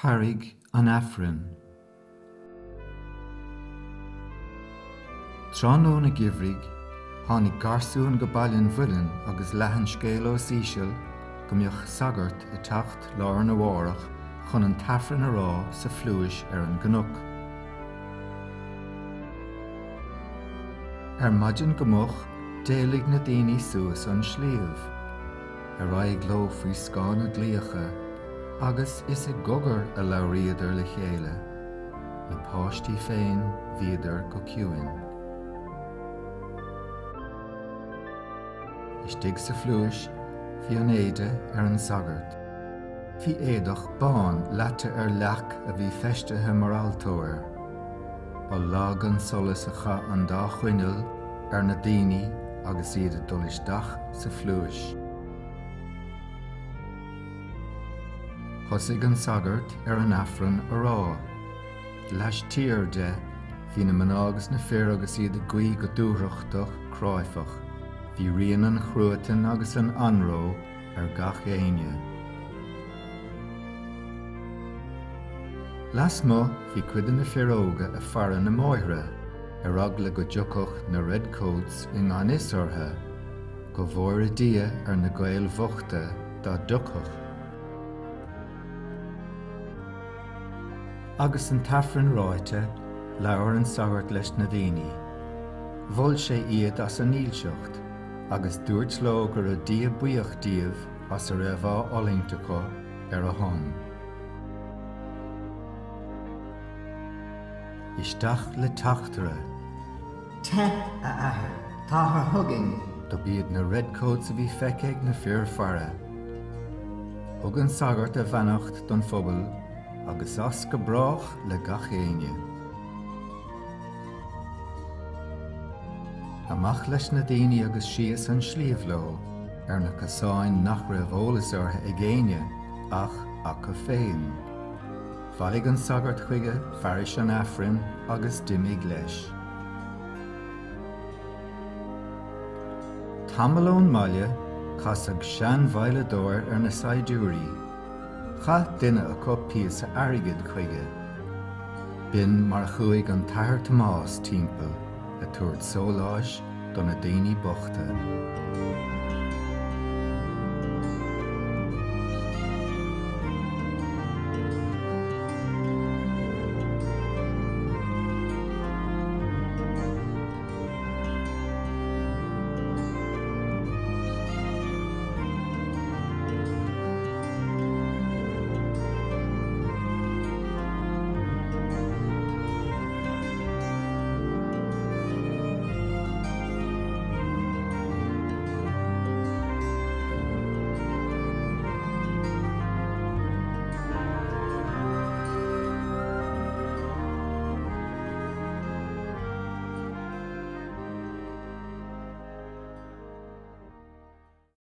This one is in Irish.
Carraig an Aifrinn. Tránó na gibhraigh, tháinig garsún go bailinn bhuileann agus leathan scéal ó Scéal go mbeadh sagart I teacht lár na mhárach chun an taifreann a rá sa phluais an gnóch. Maidin go mbeadh déalaigh na daoine suas an sléamh. Raigh leo faoi scáin na dlíocha, agus is I gcogair a labhraíodar le chéile, na páistí féin bhíodar go ciúin. Istigh sa phluais, bhí an éide an sagart. Bhí éadach bán leite leach a bhí feistethe mar altóir. Ba lágan solas a cha an dá chuineal na daoine agus iad a dul isteach sa phluais. Thosaigh an sagart an Aifrinn a rá. Leis tír de, hí na mnágus na fear agus iad a gcuí go dúthrachtach cráifach. Bhí rian an chruatan agus an anró gach éine. Las mo hí cuidan na fearóga a fearan na máithre, agla go dtiocach na redcoats I ngán isortha, go bhór a dia na gael bhochta dá dtiocach. Agus an taifreann ráite, leabhar an sagart leis na daoine. Bhfuil sé iad as an ílseacht, agus dúirt leo gur a dia buíoch díobh as a raibh á ollingteacha a hon. Isteach le tachtere. Te a ahar, táthar thugging. Do bíad na redcoats a bhí feiceag na fear fara. Thug an sagart a bheannacht don phobal, agus as go brach le gach éine. Amach leis na daoine agus síos an sliabh leo, na casáin nach raibh eolas ortha ag éine, ach acha féin. Bhaigh an sagart chuige pharis an Aifrinn agus dimigh leis. Tamalón Míle casag sean bhailedóir na saidúirí. Cha duine a cup píos a airgid chuige. Bin mar chuig an taithir Tomás timpeall a tuairt soláis don na daoine bochta.